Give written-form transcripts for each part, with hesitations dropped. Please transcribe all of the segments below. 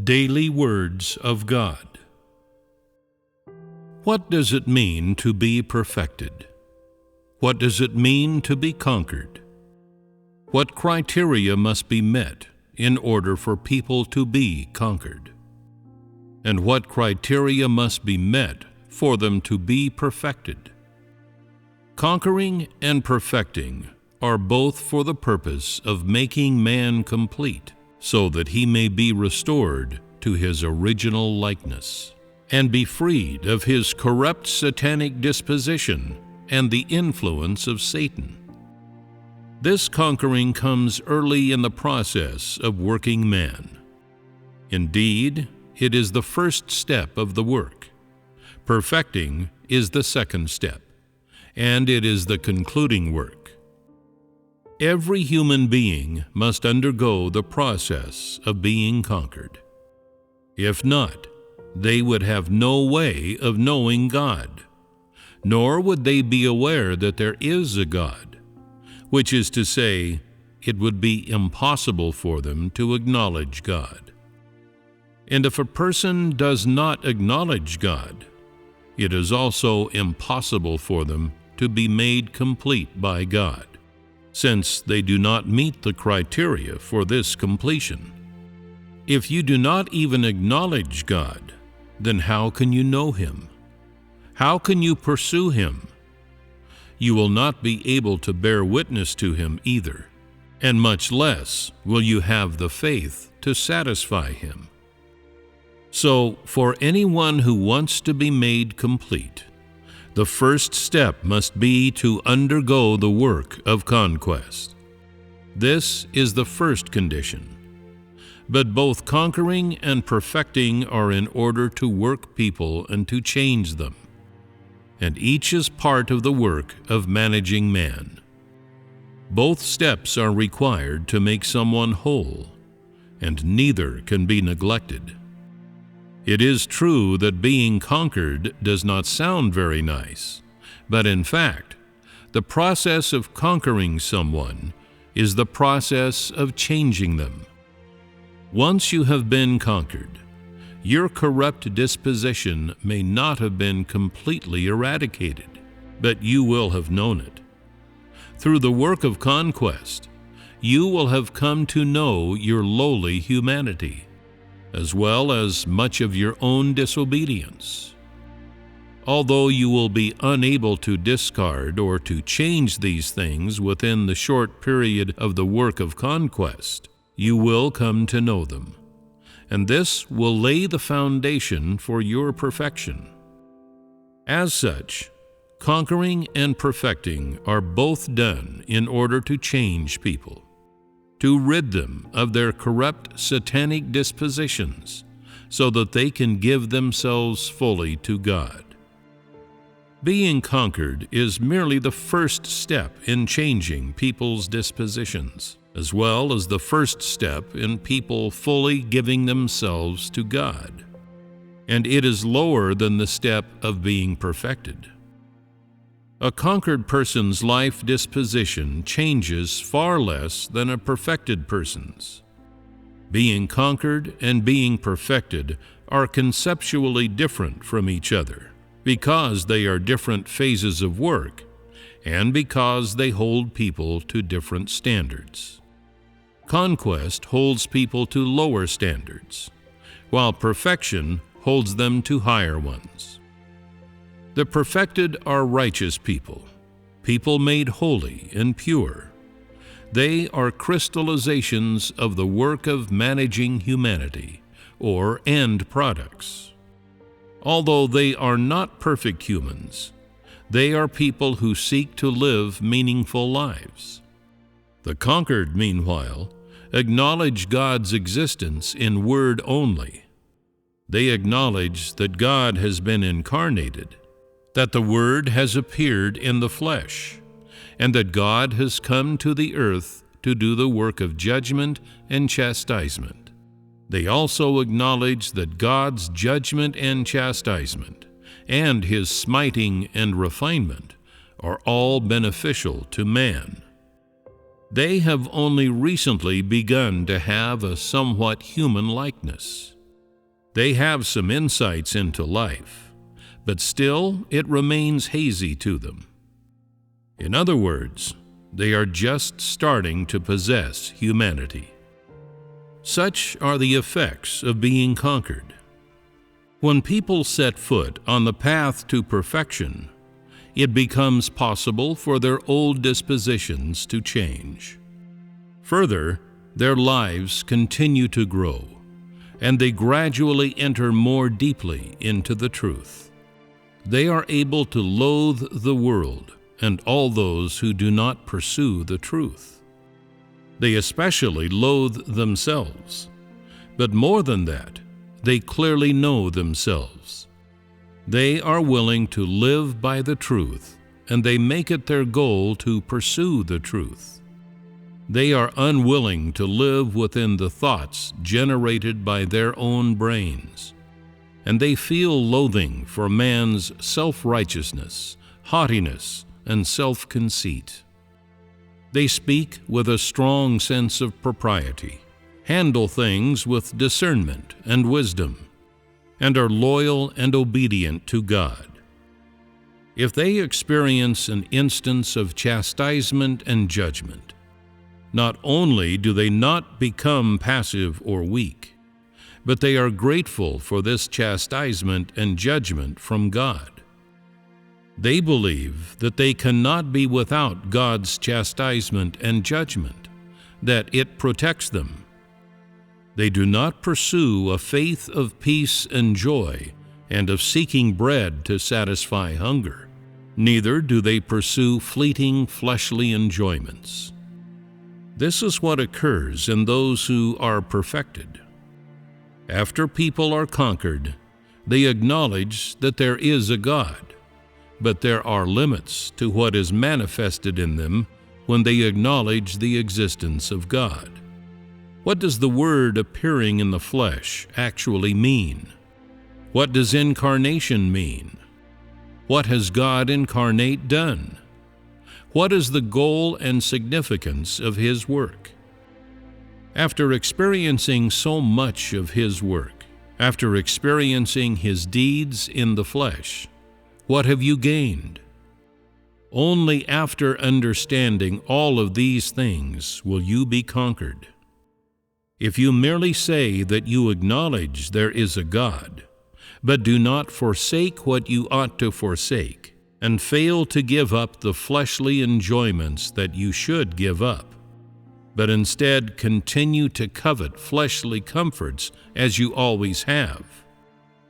Daily Words of God. What does it mean to be perfected? What does it mean to be conquered? What criteria must be met in order for people to be conquered? And what criteria must be met for them to be perfected? Conquering and perfecting are both for the purpose of making man complete, so that he may be restored to his original likeness, and be freed of his corrupt satanic disposition and the influence of Satan. This conquering comes early in the process of working man. Indeed, it is the first step of the work. Perfecting is the second step, and it is the concluding work. Every human being must undergo the process of being conquered. If not, they would have no way of knowing God, nor would they be aware that there is a God, which is to say, it would be impossible for them to acknowledge God. And if a person does not acknowledge God, it is also impossible for them to be made complete by God, since they do not meet the criteria for this completion. If you do not even acknowledge God, then how can you know Him? How can you pursue Him? You will not be able to bear witness to Him either, and much less will you have the faith to satisfy Him. So, for anyone who wants to be made complete, the first step must be to undergo the work of conquest. This is the first condition. But both conquering and perfecting are in order to work people and to change them, and each is part of the work of managing man. Both steps are required to make someone whole, and neither can be neglected. It is true that being conquered does not sound very nice, but in fact, the process of conquering someone is the process of changing them. Once you have been conquered, your corrupt disposition may not have been completely eradicated, but you will have known it. Through the work of conquest, you will have come to know your lowly humanity, as well as much of your own disobedience. Although you will be unable to discard or to change these things within the short period of the work of conquest, you will come to know them, and this will lay the foundation for your perfection. As such, conquering and perfecting are both done in order to change people, to rid them of their corrupt satanic dispositions, so that they can give themselves fully to God. Being conquered is merely the first step in changing people's dispositions, as well as the first step in people fully giving themselves to God, and it is lower than the step of being perfected. A conquered person's life disposition changes far less than a perfected person's. Being conquered and being perfected are conceptually different from each other, because they are different phases of work, and because they hold people to different standards. Conquest holds people to lower standards, while perfection holds them to higher ones. The perfected are righteous people, people made holy and pure. They are crystallizations of the work of managing humanity, or end products. Although they are not perfect humans, they are people who seek to live meaningful lives. The conquered, meanwhile, acknowledge God's existence in word only. They acknowledge that God has been incarnated, that the Word has appeared in the flesh, and that God has come to the earth to do the work of judgment and chastisement. They also acknowledge that God's judgment and chastisement, and His smiting and refinement, are all beneficial to man. They have only recently begun to have a somewhat human likeness. They have some insights into life, but still it remains hazy to them. In other words, they are just starting to possess humanity. Such are the effects of being conquered. When people set foot on the path to perfection, it becomes possible for their old dispositions to change. Further, their lives continue to grow, and they gradually enter more deeply into the truth. They are able to loathe the world and all those who do not pursue the truth. They especially loathe themselves, but more than that, they clearly know themselves. They are willing to live by the truth, and they make it their goal to pursue the truth. They are unwilling to live within the thoughts generated by their own brains, and they feel loathing for man's self-righteousness, haughtiness, and self-conceit. They speak with a strong sense of propriety, handle things with discernment and wisdom, and are loyal and obedient to God. If they experience an instance of chastisement and judgment, not only do they not become passive or weak, but they are grateful for this chastisement and judgment from God. They believe that they cannot be without God's chastisement and judgment, that it protects them. They do not pursue a faith of peace and joy and of seeking bread to satisfy hunger. Neither do they pursue fleeting fleshly enjoyments. This is what occurs in those who are perfected. After people are conquered, they acknowledge that there is a God, but there are limits to what is manifested in them when they acknowledge the existence of God. What does the word appearing in the flesh actually mean? What does incarnation mean? What has God incarnate done? What is the goal and significance of His work? After experiencing so much of His work, after experiencing His deeds in the flesh, what have you gained? Only after understanding all of these things will you be conquered. If you merely say that you acknowledge there is a God, but do not forsake what you ought to forsake, and fail to give up the fleshly enjoyments that you should give up, but instead continue to covet fleshly comforts as you always have,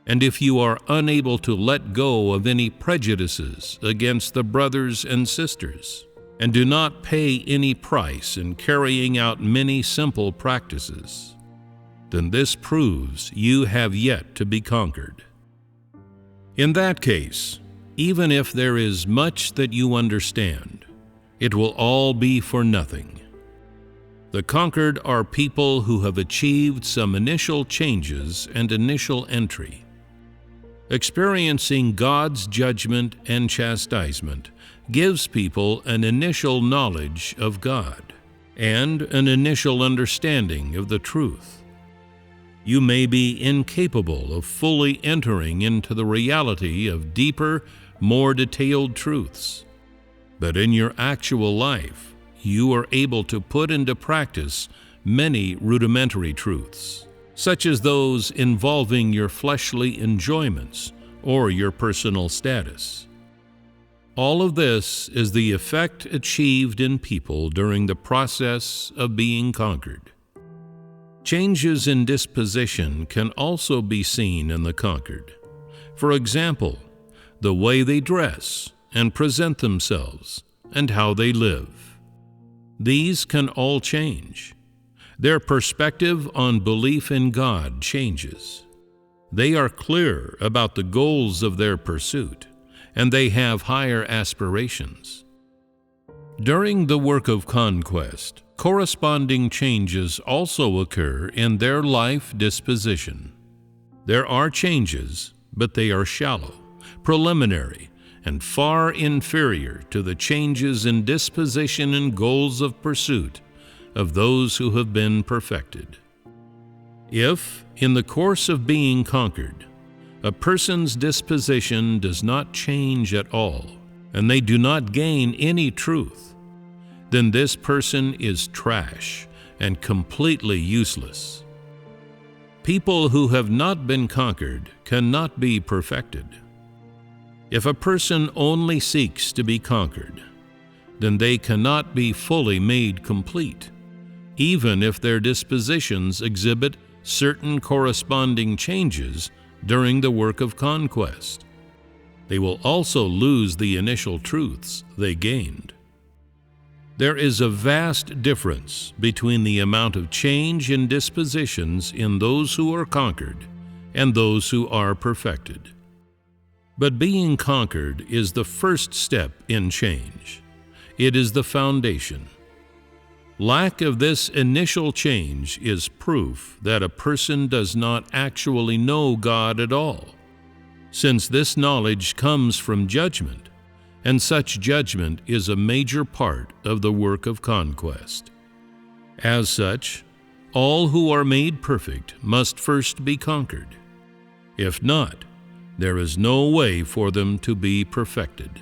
and if you are unable to let go of any prejudices against the brothers and sisters, and do not pay any price in carrying out many simple practices, then this proves you have yet to be conquered. In that case, even if there is much that you understand, it will all be for nothing. The conquered are people who have achieved some initial changes and initial entry. Experiencing God's judgment and chastisement gives people an initial knowledge of God and an initial understanding of the truth. You may be incapable of fully entering into the reality of deeper, more detailed truths, but in your actual life, you are able to put into practice many rudimentary truths, such as those involving your fleshly enjoyments or your personal status. All of this is the effect achieved in people during the process of being conquered. Changes in disposition can also be seen in the conquered. For example, the way they dress and present themselves and how they live. These can all change. Their perspective on belief in God changes. They are clear about the goals of their pursuit, and they have higher aspirations. During the work of conquest, corresponding changes also occur in their life disposition. There are changes, but they are shallow, preliminary, and far inferior to the changes in disposition and goals of pursuit of those who have been perfected. If, in the course of being conquered, a person's disposition does not change at all, and they do not gain any truth, then this person is trash and completely useless. People who have not been conquered cannot be perfected. If a person only seeks to be conquered, then they cannot be fully made complete, even if their dispositions exhibit certain corresponding changes during the work of conquest. They will also lose the initial truths they gained. There is a vast difference between the amount of change in dispositions in those who are conquered and those who are perfected. But being conquered is the first step in change. It is the foundation. Lack of this initial change is proof that a person does not actually know God at all, since this knowledge comes from judgment, and such judgment is a major part of the work of conquest. As such, all who are made perfect must first be conquered. If not, there is no way for them to be perfected.